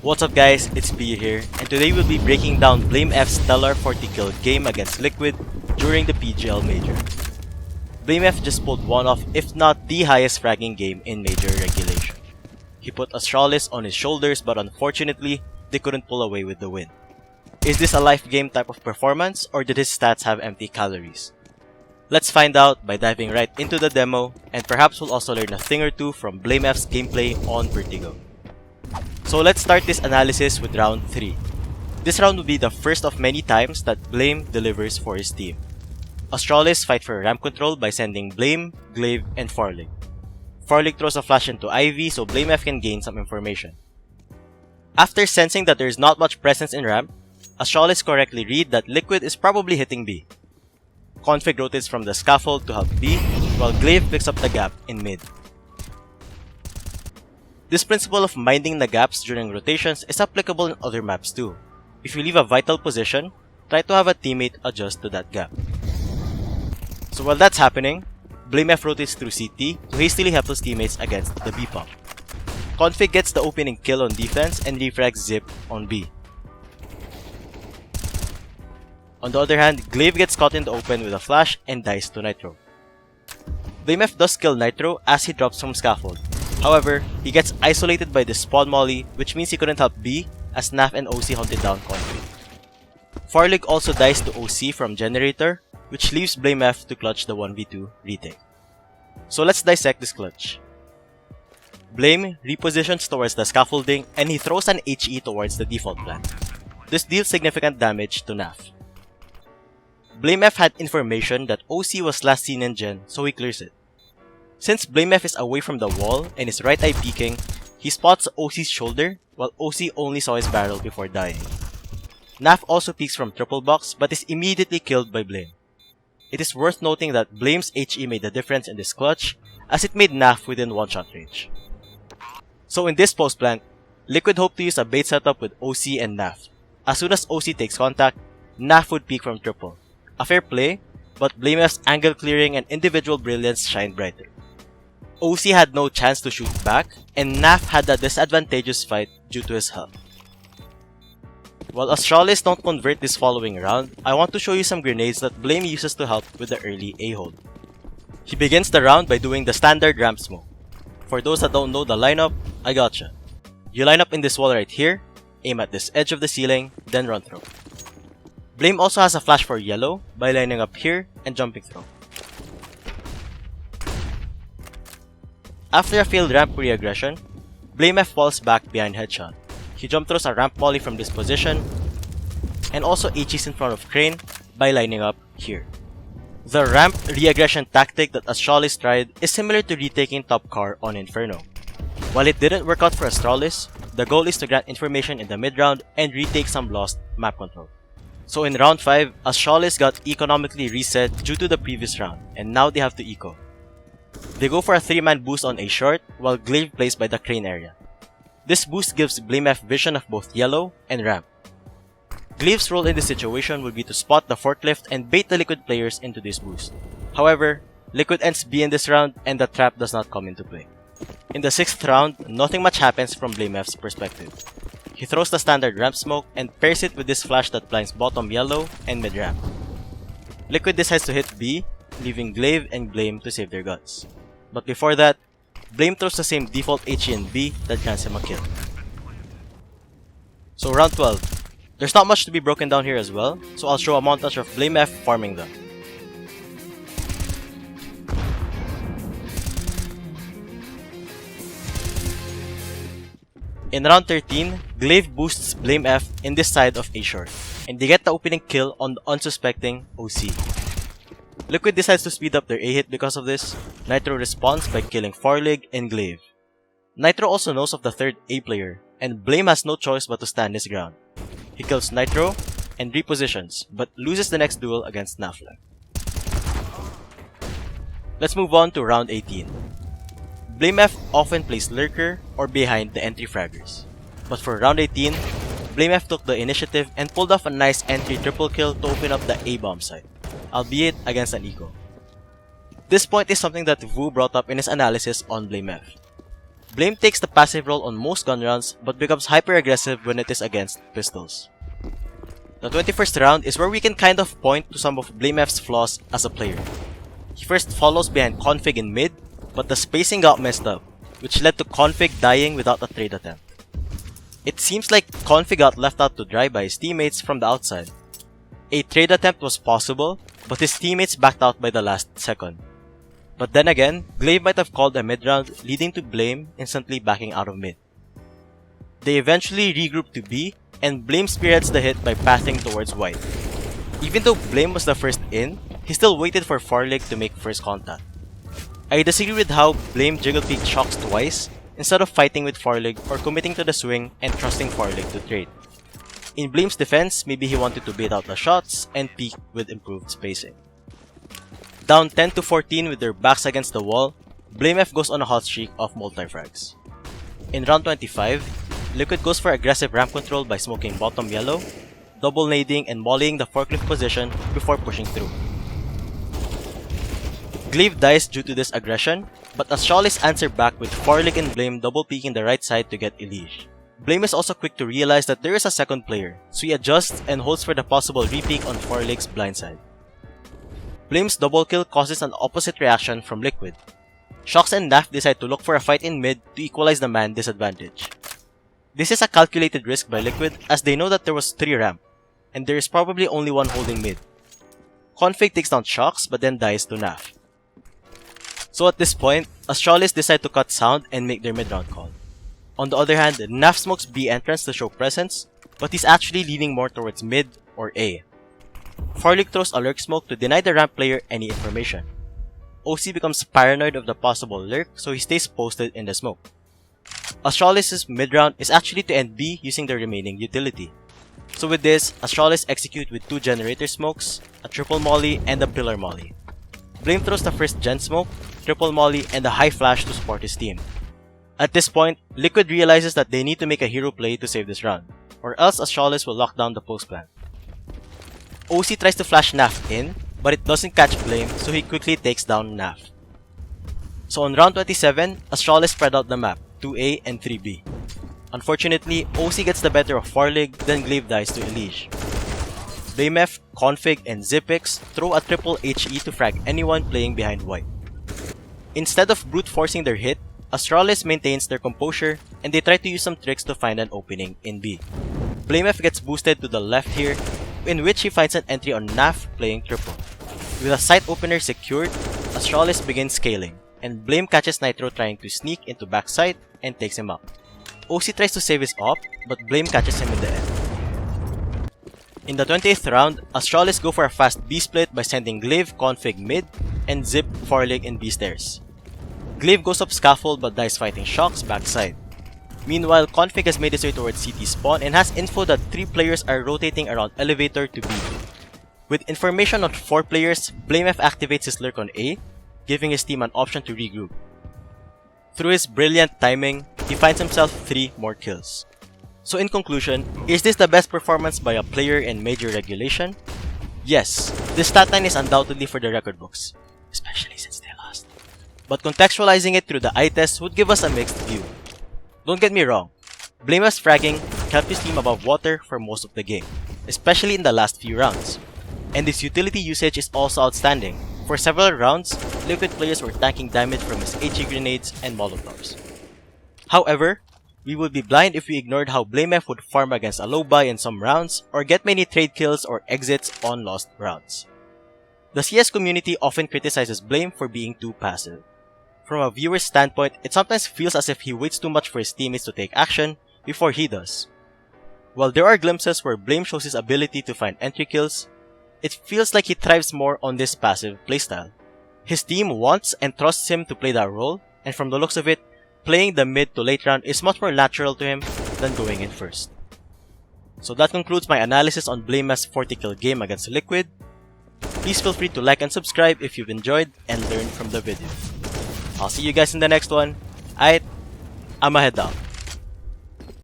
What's up guys, it's P here, and today we'll be breaking down BlameF's stellar 40 kill game against Liquid during the PGL Major. BlameF just pulled one of, if not the highest fragging game in Major regulation. He put Astralis on his shoulders, but unfortunately, they couldn't pull away with the win. Is this a life game type of performance, or did his stats have empty calories? Let's find out by diving right into the demo, and perhaps we'll also learn a thing or two from BlameF's gameplay on Vertigo. So let's start this analysis with round 3. This round will be the first of many times that Blame delivers for his team. Astralis fight for ramp control by sending Blame, Glaive, and Farlig. Farlig throws a flash into Ivy so BlameF can gain some information. After sensing that there is not much presence in ramp, Astralis correctly read that Liquid is probably hitting B. Config rotates from the scaffold to help B, while Glaive picks up the gap in mid. This principle of minding the gaps during rotations is applicable in other maps too. If you leave a vital position, try to have a teammate adjust to that gap. So while that's happening, BlameF rotates through CT to hastily help his teammates against the B pump. Config gets the opening kill on defense and refrags Zip on B. On the other hand, Glaive gets caught in the open with a flash and dies to Nitro. BlameF does kill Nitro as he drops from scaffold. However, he gets isolated by the spawn molly, which means he couldn't help B as Naf and OC hunted down Config. Farlig also dies to OC from Generator, which leaves BlameF to clutch the 1v2 retake. So let's dissect this clutch. Blame repositions towards the scaffolding and he throws an HE towards the default plant. This deals significant damage to Naf. BlameF had information that OC was last seen in Gen, so he clears it. Since BlameF is away from the wall and is right eye peeking, he spots OC's shoulder while OC only saw his barrel before dying. Naf also peeks from triple box but is immediately killed by Blame. It is worth noting that Blame's HE made the difference in this clutch as it made Naf within one-shot range. So in this post plant, Liquid hoped to use a bait setup with OC and Naf. As soon as OC takes contact, Naf would peek from triple. A fair play, but BlameF's angle clearing and individual brilliance shined brighter. OC had no chance to shoot back, and Naf had a disadvantageous fight due to his health. While Astralis don't convert this following round, I want to show you some grenades that Blame uses to help with the early A-hold. He begins the round by doing the standard ramp smoke. For those that don't know the lineup, I gotcha. You line up in this wall right here, aim at this edge of the ceiling, then run through. Blame also has a flash for yellow by lining up here and jumping through. After a failed ramp re-aggression, BlameF falls back behind headshot. He jump throws a ramp molly from this position and also HEs in front of Crane by lining up here. The ramp re-aggression tactic that Astralis tried is similar to retaking top car on Inferno. While it didn't work out for Astralis, the goal is to grant information in the mid round and retake some lost map control. So in round 5, Astralis got economically reset due to the previous round and now they have to eco. They go for a 3-man boost on A short while Glaive plays by the crane area. This boost gives BlameF vision of both yellow and ramp. Glaive's role in this situation would be to spot the forklift and bait the Liquid players into this boost. However, Liquid ends B in this round and the trap does not come into play. In the 6th round, nothing much happens from BlameF's perspective. He throws the standard ramp smoke and pairs it with this flash that blinds bottom yellow and mid ramp. Liquid decides to hit B, leaving Glaive and Blame to save their guns. But before that, Blame throws the same default HE in B that grants him a kill. So round 12. There's not much to be broken down here as well, so I'll show a montage of BlameF farming them. In round 13, Glaive boosts BlameF in this side of A short, and they get the opening kill on the unsuspecting OC. Liquid decides to speed up their A hit because of this. Nitro responds by killing Farlig and Glaive. Nitro also knows of the third A player, and Blame has no choice but to stand his ground. He kills Nitro and repositions, but loses the next duel against Nafla. Let's move on to round 18. BlameF often plays lurker or behind the entry fraggers. But for round 18, BlameF took the initiative and pulled off a nice entry triple kill to open up the A-bomb site, albeit against an eco. This point is something that Vu brought up in his analysis on BlameF. Blame takes the passive role on most gun rounds but becomes hyper aggressive when it is against pistols. The 21st round is where we can kind of point to some of BlameF's flaws as a player. He first follows behind Config in mid, but the spacing got messed up, which led to Config dying without a trade attempt. It seems like Config got left out to dry by his teammates from the outside. A trade attempt was possible, but his teammates backed out by the last second. But then again, Glaive might have called a mid round, leading to Blame instantly backing out of mid. They eventually regroup to B, and Blame spearheads the hit by pathing towards white. Even though Blame was the first in, he still waited for Farlig to make first contact. I disagree with how Blame jiggle peeked shocks twice, instead of fighting with Farlig or committing to the swing and trusting Farlig to trade. In Blame's defense, maybe he wanted to bait out the shots and peek with improved spacing. Down 10 to 14 with their backs against the wall, BlameF goes on a hot streak of multi-frags. In round 25, Liquid goes for aggressive ramp control by smoking bottom yellow, double nading and volleying the forklift position before pushing through. Glaive dies due to this aggression, but Astralis answer back with Farlig and Blame double peeking the right side to get Elige. Blame is also quick to realize that there is a second player, so he adjusts and holds for the possible repeek on Farlig's blind side. Blame's double kill causes an opposite reaction from Liquid. Shox and Naf decide to look for a fight in mid to equalize the man disadvantage. This is a calculated risk by Liquid as they know that there was 3 ramp, and there is probably only one holding mid. Config takes down Shox but then dies to Naf. So at this point, Astralis decide to cut sound and make their mid-round call. On the other hand, Naf smokes B entrance to show presence, but he's actually leaning more towards mid or A. Farlig throws a lurk smoke to deny the ramp player any information. OC becomes paranoid of the possible lurk, so he stays posted in the smoke. Astralis' mid-round is actually to end B using the remaining utility. So with this, Astralis execute with 2 generator smokes, a triple molly, and a pillar molly. Blame throws the first gen smoke, triple molly, and a high flash to support his team. At this point, Liquid realizes that they need to make a hero play to save this round, or else Astralis will lock down the post plant. OC tries to flash Naf in, but it doesn't catch Blame, so he quickly takes down Naf. So on round 27, Astralis spread out the map, 2A and 3B. Unfortunately, OC gets the better of Farlig, then Glaive dies to Elige. BlameF, Config, and Zipix throw a triple HE to frag anyone playing behind white. Instead of brute forcing their hit, Astralis maintains their composure and they try to use some tricks to find an opening in B. BlameF gets boosted to the left here, in which he finds an entry on Naf playing triple. With a sight opener secured, Astralis begins scaling, and Blame catches Nitro trying to sneak into backside and takes him out. OC tries to save his op, but Blame catches him in the end. In the 20th round, Astralis go for a fast B split by sending Glaive Config mid and Zip Farlig in B stairs. Glaive goes up scaffold but dies fighting Shox backside. Meanwhile, Config has made his way towards CT spawn and has info that 3 players are rotating around elevator to B. With information on 4 players, BlameF activates his lurk on A, giving his team an option to regroup. Through his brilliant timing, he finds himself 3 more kills. So in conclusion, is this the best performance by a player in Major Regulation? Yes, this stat line is undoubtedly for the record books, especially since they lost. But contextualizing it through the eye test would give us a mixed view. Don't get me wrong, BlameF's fragging kept his team above water for most of the game, especially in the last few rounds. And his utility usage is also outstanding. For several rounds, Liquid players were tanking damage from his HE grenades and molotovs. However, we would be blind if we ignored how BlameF would farm against a low buy in some rounds or get many trade kills or exits on lost rounds. The CS community often criticizes Blame for being too passive. From a viewer's standpoint, it sometimes feels as if he waits too much for his teammates to take action before he does. While there are glimpses where Blame shows his ability to find entry kills, it feels like he thrives more on this passive playstyle. His team wants and trusts him to play that role, and from the looks of it, playing the mid to late round is much more natural to him than going in first. So that concludes my analysis on BlameF's 40 kill game against Liquid. Please feel free to like and subscribe if you've enjoyed and learned from the video. I'll see you guys in the next one. I'ma head out.